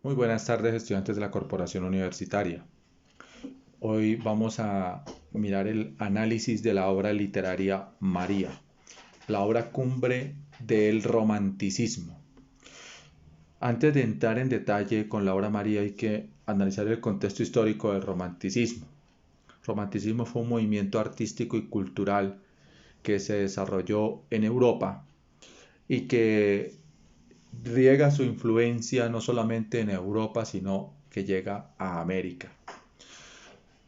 Muy buenas tardes, estudiantes de la Corporación Universitaria. Hoy vamos a mirar el análisis de la obra literaria María, la obra cumbre del romanticismo. Antes de entrar en detalle con la obra María hay que analizar el contexto histórico del romanticismo. El romanticismo fue un movimiento artístico y cultural que se desarrolló en Europa y que riega su influencia no solamente en Europa, sino que llega a América.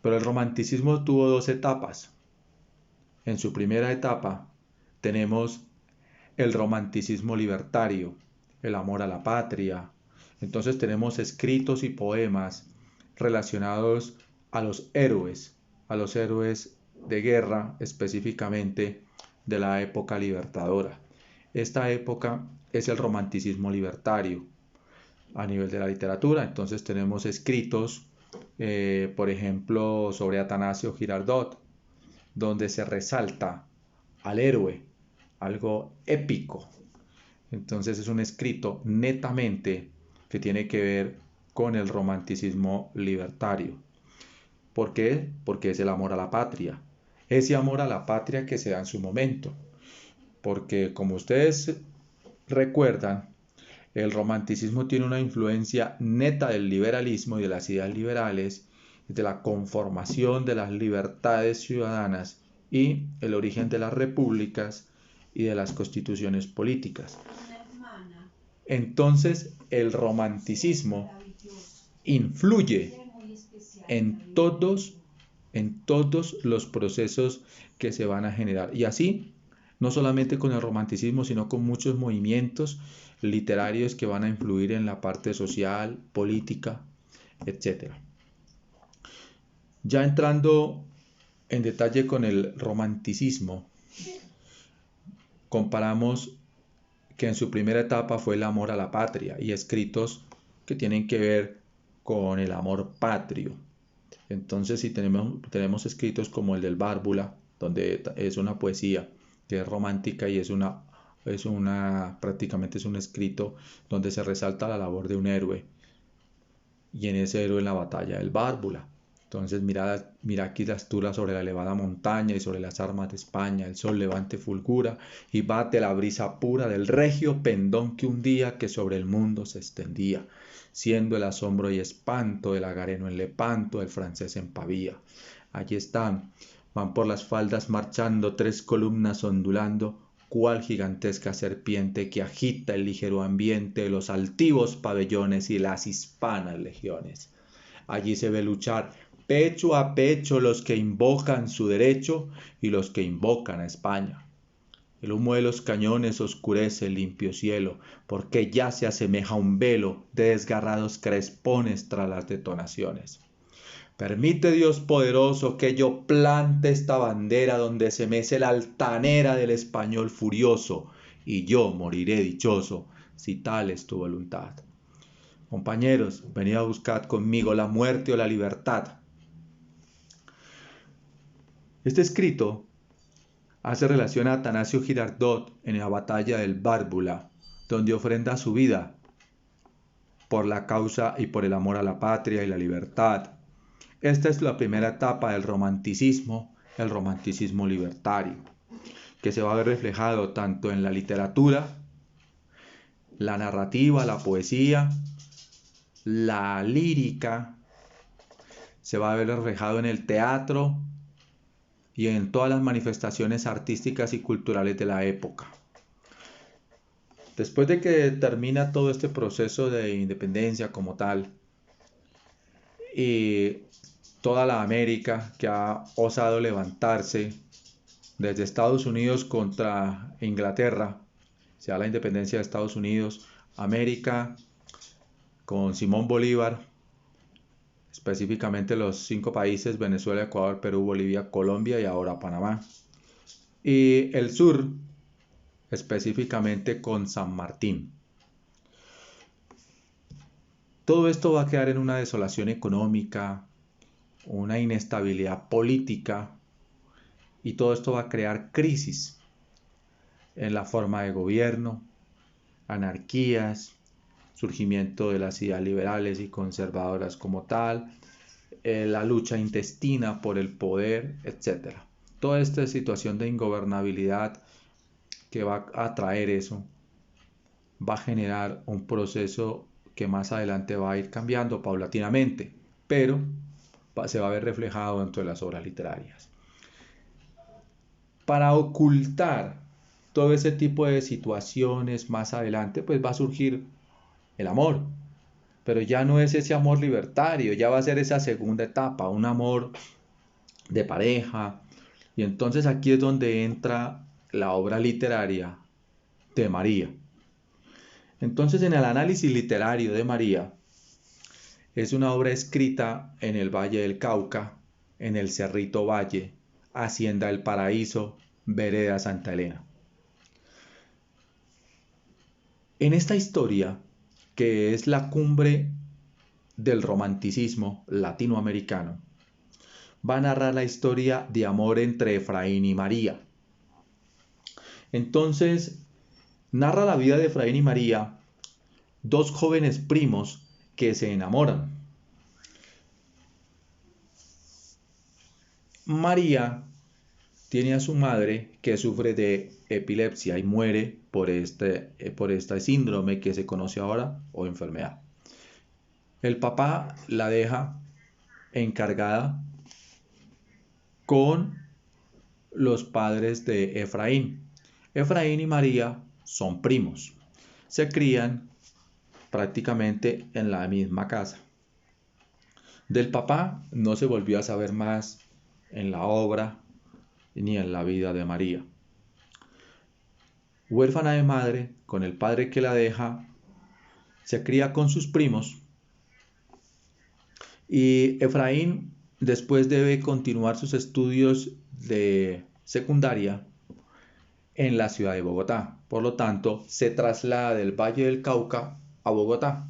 Pero el romanticismo tuvo dos etapas. En su primera etapa tenemos el romanticismo libertario, el amor a la patria. Entonces tenemos escritos y poemas relacionados a los héroes de guerra específicamente de la época libertadora. Esta época es el romanticismo libertario a nivel de la literatura. Entonces tenemos escritos, por ejemplo, sobre Atanasio Girardot, donde se resalta al héroe, algo épico. Entonces es un escrito netamente que tiene que ver con el romanticismo libertario. ¿Por qué? Porque es el amor a la patria. Ese amor a la patria que se da en su momento. Porque como ustedes recuerdan, el romanticismo tiene una influencia neta del liberalismo y de las ideas liberales, de la conformación de las libertades ciudadanas y el origen de las repúblicas y de las constituciones políticas. Entonces, el romanticismo influye en todos los procesos que se van a generar. Y así, no solamente con el romanticismo, sino con muchos movimientos literarios que van a influir en la parte social, política, etcétera. Ya entrando en detalle con el romanticismo, comparamos que en su primera etapa fue el amor a la patria y escritos que tienen que ver con el amor patrio. Entonces, si tenemos escritos como el del Bárbula, donde es una poesía que es romántica y prácticamente es un escrito donde se resalta la labor de un héroe, y en ese héroe en la batalla del Bárbula. Entonces mira aquí las turas sobre la elevada montaña y sobre las armas de España, el sol levante fulgura y bate la brisa pura del regio pendón que un día que sobre el mundo se extendía, siendo el asombro y espanto del agareno en Lepanto, del francés en Pavía. Allí están, van por las faldas marchando tres columnas ondulando, cual gigantesca serpiente que agita el ligero ambiente de los altivos pabellones y las hispanas legiones. Allí se ve luchar pecho a pecho los que invocan su derecho y los que invocan a España. El humo de los cañones oscurece el limpio cielo, porque ya se asemeja un velo de desgarrados crespones tras las detonaciones. Permite Dios poderoso que yo plante esta bandera donde se mece la altanera del español furioso, y yo moriré dichoso, si tal es tu voluntad. Compañeros, venid a buscar conmigo la muerte o la libertad. Este escrito hace relación a Atanasio Girardot en la batalla del Bárbula, donde ofrenda su vida por la causa y por el amor a la patria y la libertad. Esta es la primera etapa del romanticismo, el romanticismo libertario, que se va a ver reflejado tanto en la literatura, la narrativa, la poesía, la lírica, se va a ver reflejado en el teatro y en todas las manifestaciones artísticas y culturales de la época. Después de que termina todo este proceso de independencia como tal, y toda la América que ha osado levantarse desde Estados Unidos contra Inglaterra, se da la independencia de Estados Unidos, América con Simón Bolívar, específicamente los 5 países, Venezuela, Ecuador, Perú, Bolivia, Colombia y ahora Panamá. Y el sur, específicamente con San Martín. Todo esto va a quedar en una desolación económica, una inestabilidad política, y todo esto va a crear crisis en la forma de gobierno, anarquías, surgimiento de las ideas liberales y conservadoras como tal, la lucha intestina por el poder, etc. Toda esta situación de ingobernabilidad que va a traer eso va a generar un proceso que más adelante va a ir cambiando paulatinamente, pero se va a ver reflejado dentro de las obras literarias. Para ocultar todo ese tipo de situaciones más adelante, pues va a surgir el amor, pero ya no es ese amor libertario, ya va a ser esa segunda etapa, un amor de pareja, y entonces aquí es donde entra la obra literaria de María. Entonces, en el análisis literario de María, es una obra escrita en el Valle del Cauca, en el Cerrito Valle, Hacienda del Paraíso, Vereda Santa Elena. En esta historia, que es la cumbre del romanticismo latinoamericano, va a narrar la historia de amor entre Efraín y María. Entonces, narra la vida de Efraín y María, dos jóvenes primos que se enamoran. María tiene a su madre que sufre de epilepsia y muere por este síndrome que se conoce ahora o enfermedad. El papá la deja encargada con los padres de Efraín. Efraín y María son primos. Se crían prácticamente en la misma casa. Del papá no se volvió a saber más en la obra ni en la vida de María. Huérfana de madre, con el padre que la deja, se cría con sus primos y Efraín después debe continuar sus estudios de secundaria en la ciudad de Bogotá. Por lo tanto, se traslada del Valle del Cauca a Bogotá.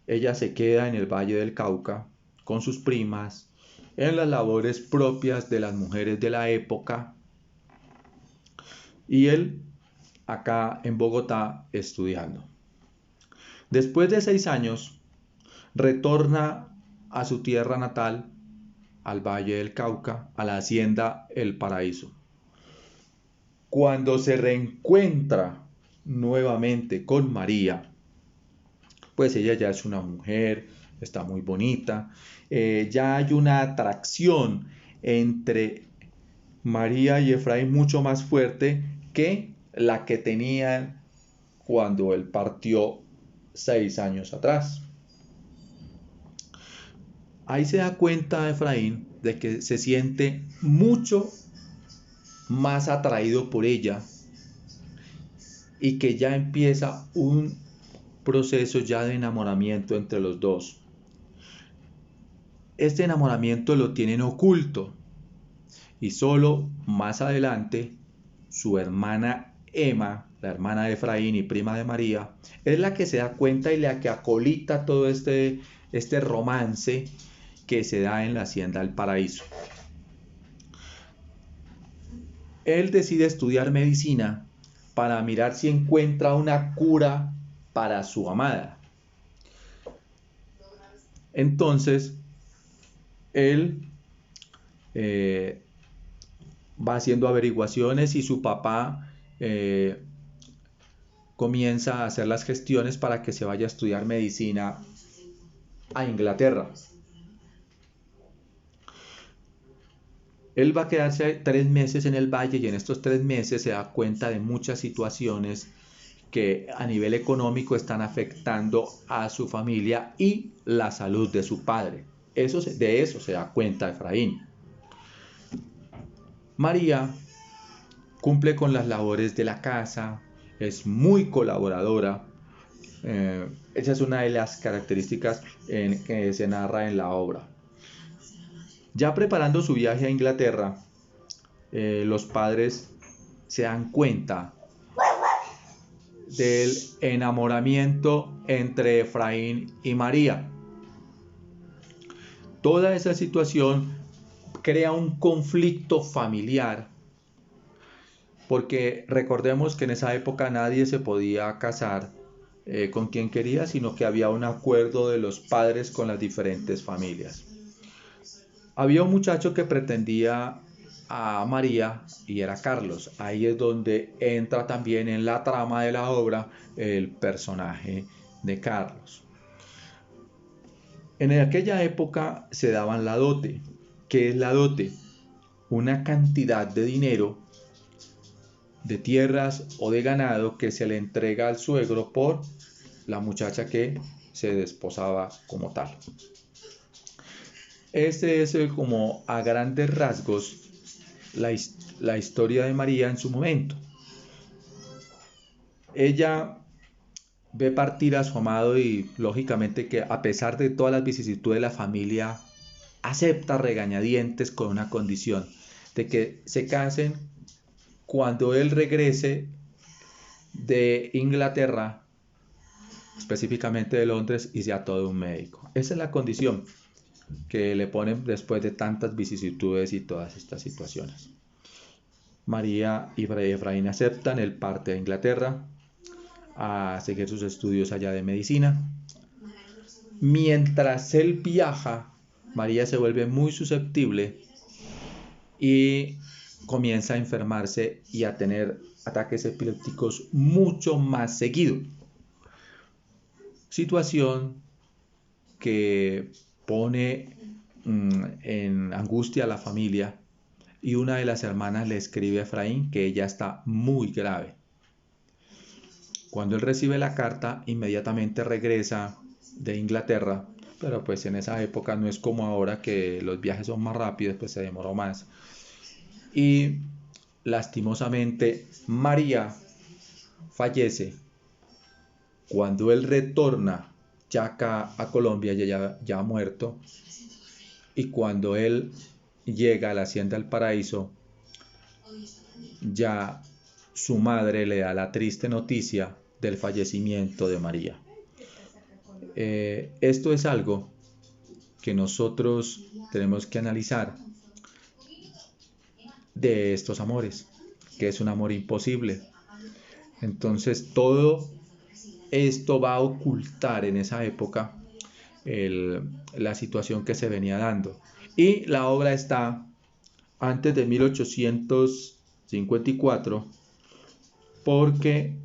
Ella se queda en el Valle del Cauca con sus primas, en las labores propias de las mujeres de la época, y él acá en Bogotá estudiando. Después de 6 años, retorna a su tierra natal, al Valle del Cauca, a la hacienda El Paraíso. Cuando se reencuentra nuevamente con María, pues ella ya es una mujer, está muy bonita, ya hay una atracción entre María y Efraín mucho más fuerte que la que tenían cuando él partió 6 años atrás. Ahí se da cuenta Efraín de que se siente mucho más atraído por ella y que ya empieza un proceso ya de enamoramiento entre los dos. Este enamoramiento lo tienen oculto y solo más adelante su hermana Emma, la hermana de Efraín y prima de María, es la que se da cuenta y la que acolita todo este romance que se da en la hacienda del Paraíso. Él decide estudiar medicina para mirar si encuentra una cura para su amada. Entonces, él va haciendo averiguaciones y su papá comienza a hacer las gestiones para que se vaya a estudiar medicina a Inglaterra. Él va a quedarse 3 meses en el valle y en estos 3 meses se da cuenta de muchas situaciones que a nivel económico están afectando a su familia y la salud de su padre. De eso se da cuenta Efraín. María cumple con las labores de la casa, es muy colaboradora. Esa es una de las características que se narra en la obra. Ya preparando su viaje a Inglaterra, los padres se dan cuenta del enamoramiento entre Efraín y María. Toda esa situación crea un conflicto familiar, porque recordemos que en esa época nadie se podía casar con quien quería, sino que había un acuerdo de los padres con las diferentes familias. Había un muchacho que pretendía a María y era Carlos. Ahí es donde entra también en la trama de la obra el personaje de Carlos. En aquella época se daban la dote. ¿Qué es la dote? Una cantidad de dinero, de tierras o de ganado que se le entrega al suegro por la muchacha que se desposaba como tal. Este es como a grandes rasgos la historia de María en su momento. Ella ve partir a su amado y lógicamente que a pesar de todas las vicisitudes de la familia, acepta regañadientes con una condición de que se casen cuando él regrese de Inglaterra, específicamente de Londres, y sea todo un médico. Esa es la condición que le ponen después de tantas vicisitudes y todas estas situaciones. María y Efraín aceptan, él parte a Inglaterra a seguir sus estudios allá de medicina. Mientras él viaja, María se vuelve muy susceptible y comienza a enfermarse y a tener ataques epilépticos mucho más seguido. Situación que pone en angustia a la familia, y una de las hermanas le escribe a Efraín que ella está muy grave. Cuando él recibe la carta, inmediatamente regresa de Inglaterra, pero pues en esa época no es como ahora que los viajes son más rápidos, pues se demoró más. Y lastimosamente María fallece. Cuando él retorna ya acá a Colombia, ya ha muerto, y cuando él llega a la Hacienda del Paraíso, ya su madre le da la triste noticia del fallecimiento de María. Esto es algo que nosotros tenemos que analizar de estos amores, que es un amor imposible. Entonces todo esto va a ocultar en esa época la situación que se venía dando. Y la obra está antes de 1854, porque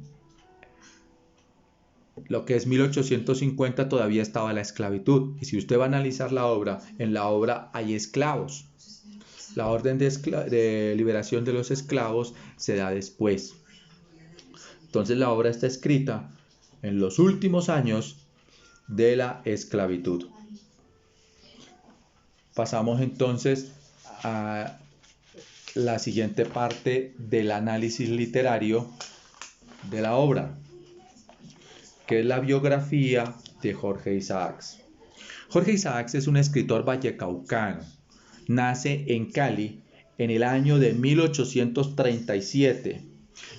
lo que es 1850 todavía estaba la esclavitud. Y si usted va a analizar la obra, en la obra hay esclavos. La orden de liberación de los esclavos se da después. Entonces la obra está escrita en los últimos años de la esclavitud. Pasamos entonces a la siguiente parte del análisis literario de la obra, que es la biografía de Jorge Isaacs. Jorge Isaacs es un escritor vallecaucano. Nace en Cali en el año de 1837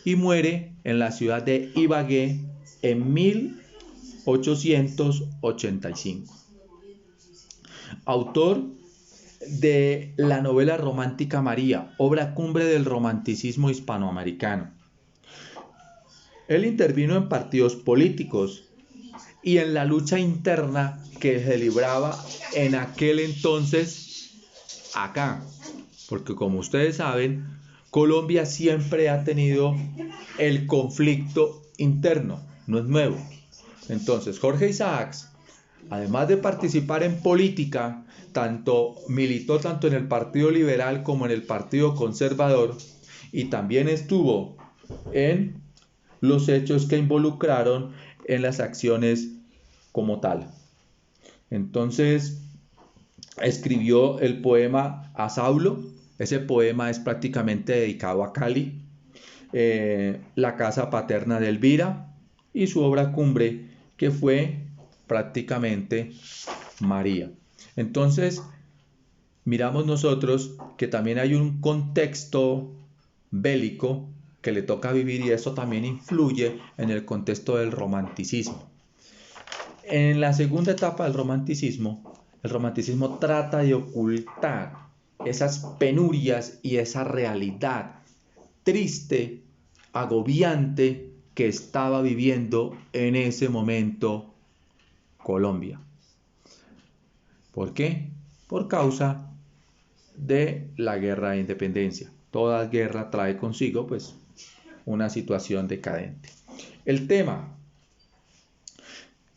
y muere en la ciudad de Ibagué en 1885. Autor de la novela romántica María, obra cumbre del romanticismo hispanoamericano. Él intervino en partidos políticos y en la lucha interna que se libraba en aquel entonces acá, porque como ustedes saben, Colombia siempre ha tenido el conflicto interno, no es nuevo. Entonces Jorge Isaacs, además de participar en política, militó tanto en el Partido Liberal como en el Partido Conservador, y también estuvo en los hechos que involucraron en las acciones como tal. Entonces escribió el poema A Saulo. Ese poema es prácticamente dedicado a Cali, la casa paterna de Elvira, y su obra cumbre, que fue prácticamente María. Entonces miramos nosotros que también hay un contexto bélico que le toca vivir, y eso también influye en el contexto del romanticismo. En la segunda etapa del romanticismo, el romanticismo trata de ocultar esas penurias y esa realidad triste, agobiante que estaba viviendo en ese momento Colombia. ¿Por qué? Por causa de la guerra de independencia. Toda guerra trae consigo pues una situación decadente. El tema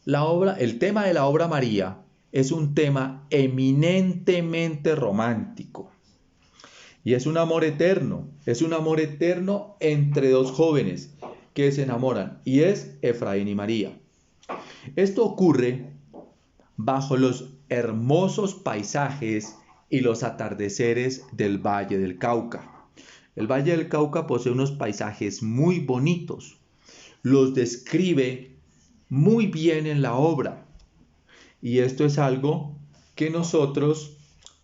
de la obra María es un tema eminentemente romántico y es un amor eterno entre dos jóvenes que se enamoran y es Efraín y María. Esto ocurre bajo los hermosos paisajes y los atardeceres del Valle del Cauca. El Valle del Cauca posee unos paisajes muy bonitos. Los describe muy bien en la obra. Y esto es algo que nosotros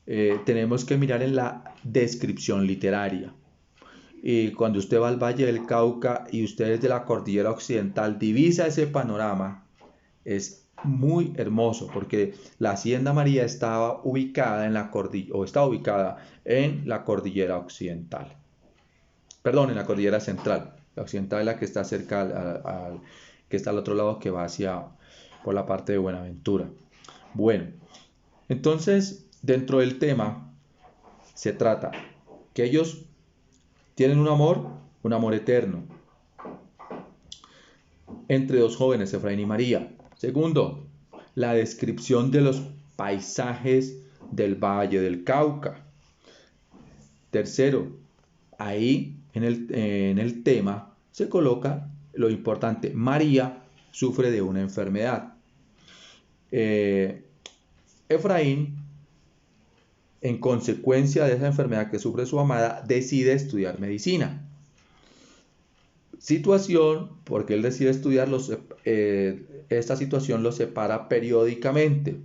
tenemos que mirar en la descripción literaria. Y cuando usted va al Valle del Cauca y usted desde la cordillera occidental divisa ese panorama, es muy hermoso porque la Hacienda María estaba ubicada en la cordillera occidental. Perdón, en la cordillera central. La occidental es la que está cerca que está al otro lado, que va hacia por la parte de Buenaventura. Bueno, entonces dentro del tema se trata que ellos tienen un amor eterno entre dos jóvenes, Efraín y María. Segundo, la descripción de los paisajes del Valle del Cauca. Tercero, ahí en el tema se coloca lo importante. María sufre de una enfermedad. Efraín, en consecuencia de esa enfermedad que sufre su amada, decide estudiar medicina. Situación, porque él decide estudiar, esta situación lo separa periódicamente.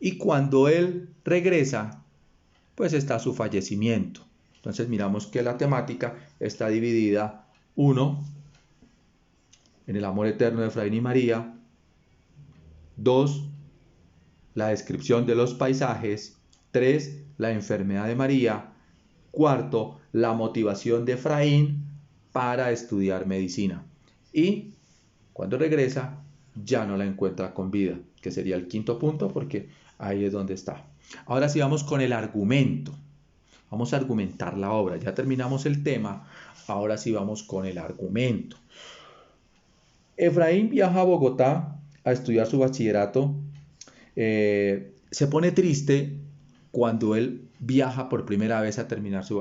Y cuando él regresa, pues está su fallecimiento. Entonces miramos que la temática está dividida: 1, en el amor eterno de Efraín y María; 2, la descripción de los paisajes; 3, la enfermedad de María; 4, la motivación de Efraín para estudiar medicina. Y cuando regresa, ya no la encuentra con vida, que sería el quinto punto, porque ahí es donde está. Ahora sí vamos con el argumento. Vamos a argumentar la obra. Ya terminamos el tema, ahora sí vamos con el argumento. Efraín viaja a Bogotá a estudiar su bachillerato. Se pone triste cuando él viaja por primera vez a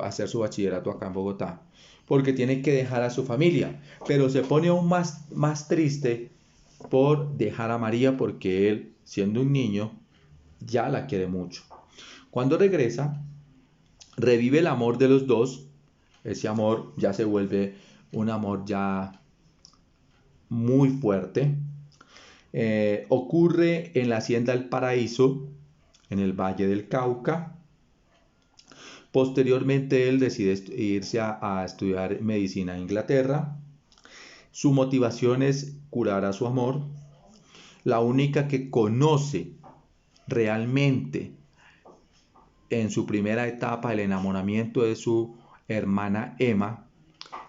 hacer su bachillerato acá en Bogotá, porque tiene que dejar a su familia, pero se pone aún más triste por dejar a María, porque él, siendo un niño, ya la quiere mucho. Cuando regresa, revive el amor de los dos. Ese amor ya se vuelve un amor ya muy fuerte. Ocurre en la Hacienda El Paraíso, en el Valle del Cauca. Posteriormente él decide irse a estudiar medicina a Inglaterra. Su motivación es curar a su amor. La única que conoce realmente en su primera etapa el enamoramiento es su hermana Emma.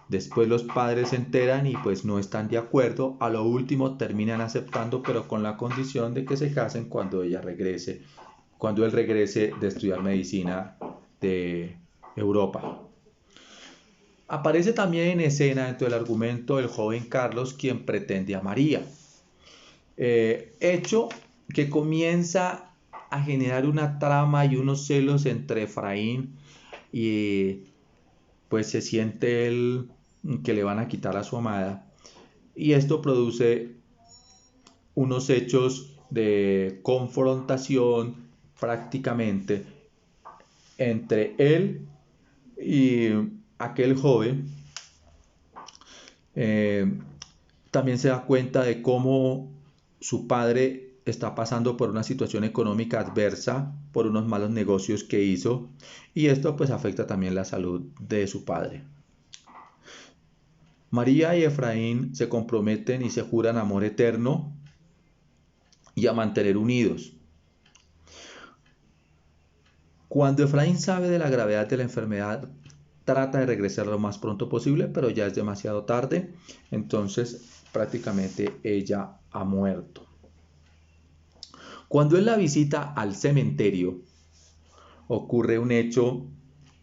Después los padres se enteran y pues no están de acuerdo. A lo último terminan aceptando, pero con la condición de que se casen cuando él regrese de estudiar medicina de Europa. Aparece también en escena dentro del argumento el joven Carlos, quien pretende a María. Hecho que comienza a generar una trama y unos celos entre Efraín y pues se siente él que le van a quitar a su amada, y esto produce unos hechos de confrontación prácticamente entre él y aquel joven. También se da cuenta de cómo su padre está pasando por una situación económica adversa por unos malos negocios que hizo, y esto pues afecta también la salud de su padre. María y Efraín se comprometen y se juran amor eterno y a mantener unidos. Cuando Efraín sabe de la gravedad de la enfermedad trata de regresar lo más pronto posible, pero ya es demasiado tarde, entonces prácticamente ella ha muerto. Cuando él la visita al cementerio, ocurre un hecho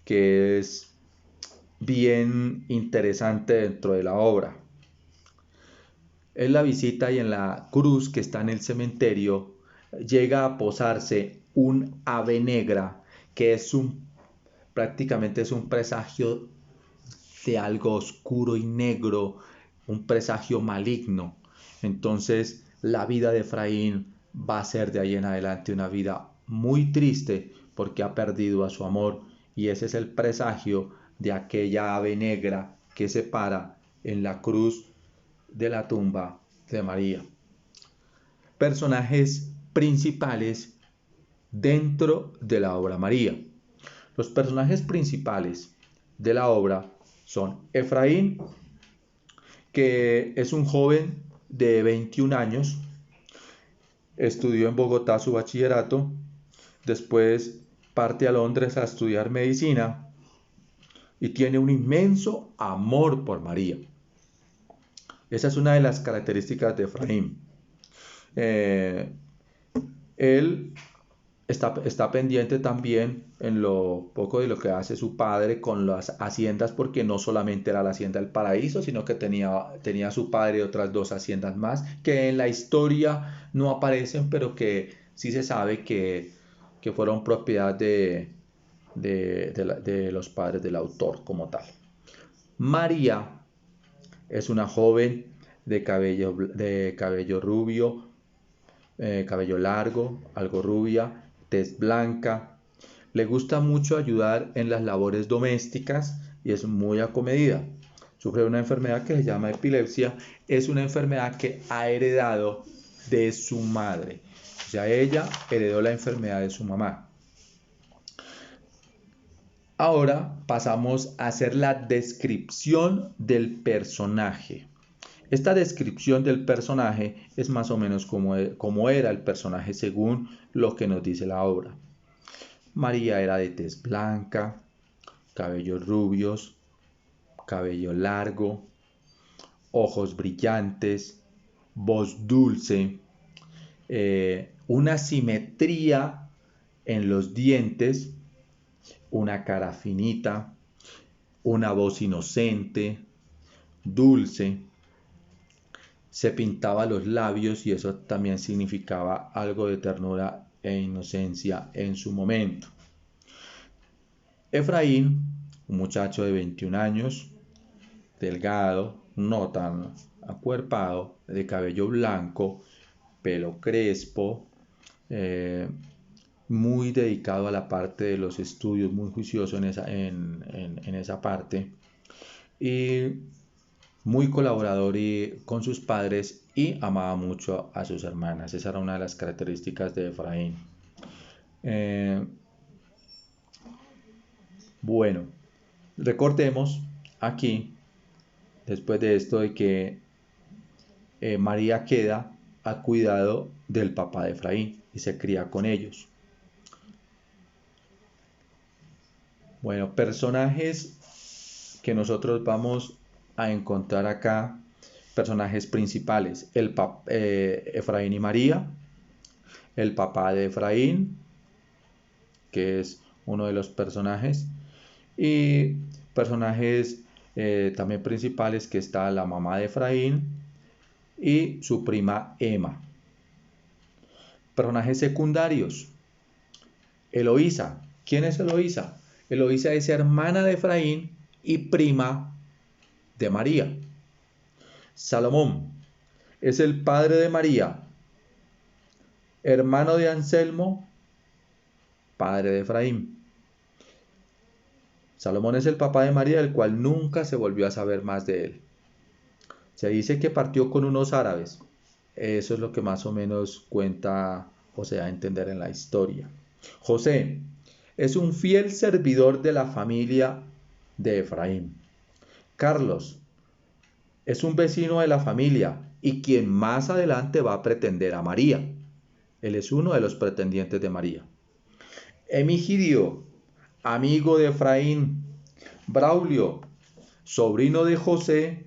que es bien interesante dentro de la obra. Él la visita y en la cruz que está en el cementerio llega a posarse un ave negra que es prácticamente es un presagio de algo oscuro y negro, un presagio maligno. Entonces la vida de Efraín va a ser de ahí en adelante una vida muy triste porque ha perdido a su amor, y ese es el presagio de aquella ave negra que se para en la cruz de la tumba de María. Personajes principales dentro de la obra María. Los personajes principales de la obra son Efraín, que es un joven de 21 años, estudió en Bogotá su bachillerato, después parte a Londres a estudiar medicina y tiene un inmenso amor por María. Esa es una de las características de Efraín. Él está pendiente también en lo poco de lo que hace su padre con las haciendas, porque no solamente era la hacienda del Paraíso, sino que tenía su padre otras 2 haciendas más, que en la historia no aparecen, pero que sí se sabe que fueron propiedad de los padres del autor como tal. María es una joven de cabello rubio, cabello largo, algo rubia, tez blanca. Le gusta mucho ayudar en las labores domésticas y es muy acomedida. Sufre de una enfermedad que se llama epilepsia. Es una enfermedad que ha heredado de su madre. O sea, ella heredó la enfermedad de su mamá. Ahora pasamos a hacer la descripción del personaje. Esta descripción del personaje es más o menos como era el personaje según lo que nos dice la obra. María era de tez blanca, cabellos rubios, cabello largo, ojos brillantes, voz dulce, una simetría en los dientes, una cara finita, una voz inocente, dulce. Se pintaba los labios y eso también significaba algo de ternura e inocencia en su momento. Efraín, un muchacho de 21 años, delgado, no tan acuerpado, de cabello blanco, pelo crespo, muy dedicado a la parte de los estudios, muy juicioso en esa parte, y muy colaborador con sus padres, y amaba mucho a sus hermanas. Esa era una de las características de Efraín. Bueno, recordemos aquí, después de esto, de que María queda a cuidado del papá de Efraín y se cría con ellos. Bueno, personajes que nosotros vamos a encontrar acá, personajes principales: Efraín y María, el papá de Efraín, que es uno de los personajes, y personajes también principales, que está la mamá de Efraín y su prima Emma. Personajes secundarios: Eloísa. ¿Quién es Eloísa? Eloísa es hermana de Efraín y prima de María. Salomón es el padre de María, hermano de Anselmo, padre de Efraín. Salomón es el papá de María, del cual nunca se volvió a saber más de él. Se dice que partió con unos árabes. Eso es lo que más o menos cuenta o se da a entender en la historia. José es un fiel servidor de la familia de Efraín. Carlos es un vecino de la familia y quien más adelante va a pretender a María. Él es uno de los pretendientes de María. Emigidio, amigo de Efraín, Braulio, sobrino de José,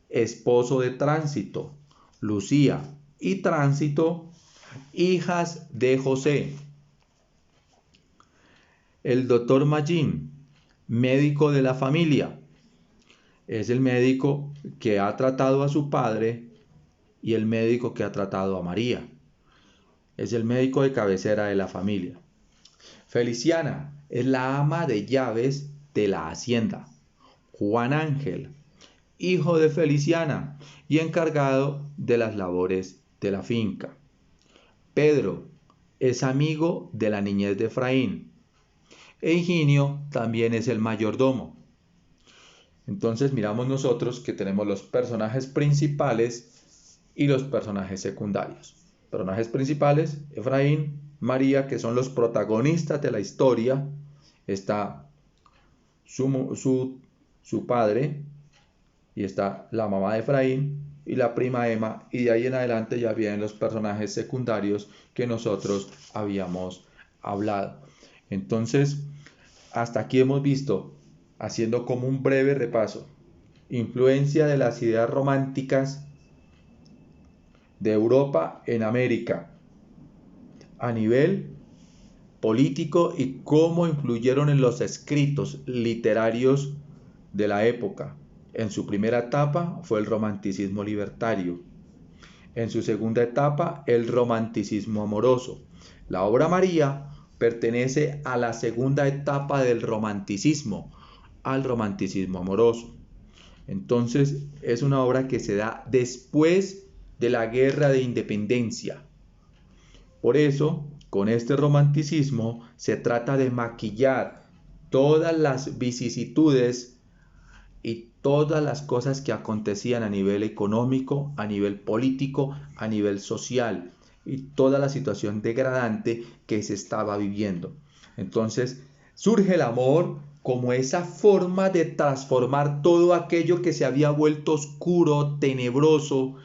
esposo de Tránsito. Lucía y Tránsito, hijas de José. El doctor Magín, médico de la familia, es el médico que ha tratado a su padre y el médico que ha tratado a María. Es el médico de cabecera de la familia. Feliciana es la ama de llaves de la hacienda. Juan Ángel, hijo de Feliciana y encargado de las labores de la finca. Pedro es amigo de la niñez de Efraín. E Higinio también es el mayordomo. Entonces miramos nosotros que tenemos los personajes principales y los personajes secundarios. Personajes principales, Efraín, María, que son los protagonistas de la historia. Está su padre y está la mamá de Efraín y la prima Emma, y de ahí en adelante ya vienen los personajes secundarios que nosotros habíamos hablado. Entonces, hasta aquí hemos visto, haciendo como un breve repaso, influencia de las ideas románticas de Europa en América a nivel político y cómo influyeron en los escritos literarios de la época. En su primera etapa fue el romanticismo libertario. En su segunda etapa, el romanticismo amoroso. La obra María pertenece a la segunda etapa del romanticismo, al romanticismo amoroso. Entonces, es una obra que se da después de la Guerra de Independencia. Por eso, con este romanticismo se trata de maquillar todas las vicisitudes y todas las cosas que acontecían a nivel económico, a nivel político, a nivel social y toda la situación degradante que se estaba viviendo. Entonces surge el amor como esa forma de transformar todo aquello que se había vuelto oscuro, tenebroso,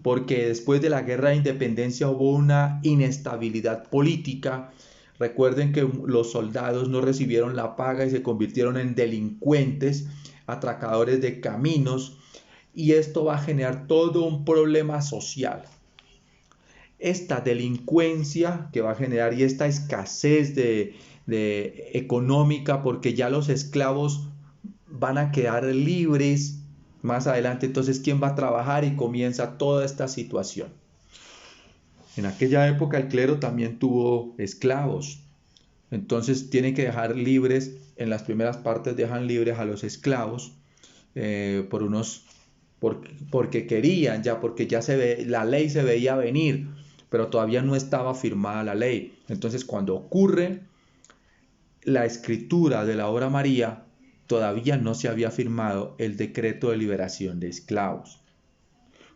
porque después de la guerra de independencia hubo una inestabilidad política. Recuerden que los soldados no recibieron la paga y se convirtieron en delincuentes, atracadores de caminos, y esto va a generar todo un problema social. Esta delincuencia que va a generar y esta escasez de económica, porque ya los esclavos van a quedar libres más adelante, entonces ¿quién va a trabajar? Y comienza toda esta situación. En aquella época el clero también tuvo esclavos, entonces tienen que dejar libres, en las primeras partes dejan libres a los esclavos porque querían ya, porque ya la ley se veía venir, pero todavía no estaba firmada la ley. Entonces cuando ocurre la escritura de la obra María, todavía no se había firmado el decreto de liberación de esclavos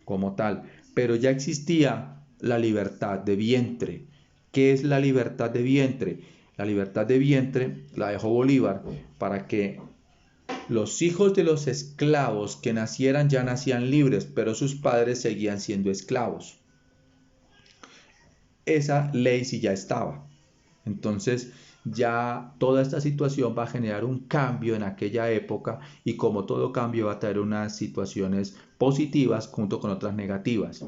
como tal, pero ya existía la libertad de vientre. ¿Qué es la libertad de vientre? La libertad de vientre la dejó Bolívar para que los hijos de los esclavos que nacieran ya nacían libres, pero sus padres seguían siendo esclavos. Esa ley sí ya estaba. Entonces ya toda esta situación va a generar un cambio en aquella época, y como todo cambio va a traer unas situaciones positivas junto con otras negativas.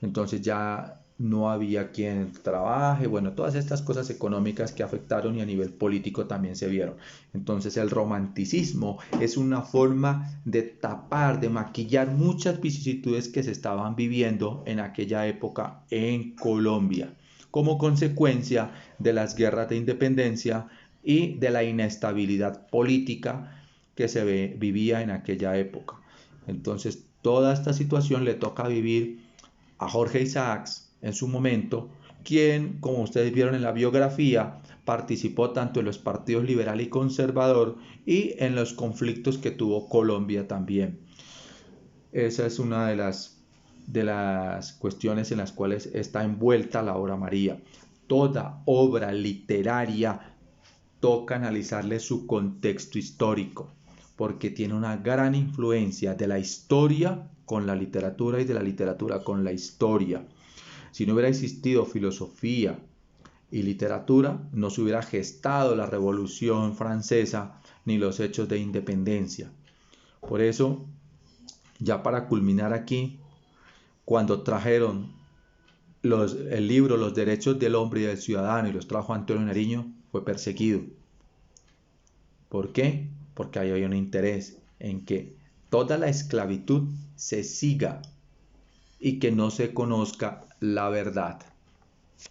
Entonces ya no había quien trabaje, bueno, todas estas cosas económicas que afectaron y a nivel político también se vieron. Entonces el romanticismo es una forma de tapar, de maquillar muchas vicisitudes que se estaban viviendo en aquella época en Colombia, como consecuencia de las guerras de independencia y de la inestabilidad política que se vivía en aquella época. Entonces toda esta situación le toca vivir a Jorge Isaacs en su momento, quien, como ustedes vieron en la biografía, participó tanto en los partidos liberal y conservador y en los conflictos que tuvo Colombia también. Esa es una de las cuestiones en las cuales está envuelta la obra María. Toda obra literaria toca analizarle su contexto histórico, porque tiene una gran influencia de la historia con la literatura y de la literatura con la historia. Si no hubiera existido filosofía y literatura, no se hubiera gestado la Revolución Francesa, ni los hechos de independencia. Por eso, ya para culminar aquí, cuando trajeron el libro Los Derechos del Hombre y del Ciudadano y los trajo Antonio Nariño, fue perseguido. ¿Por qué? Porque ahí había un interés en que toda la esclavitud se siga y que no se conozca la verdad.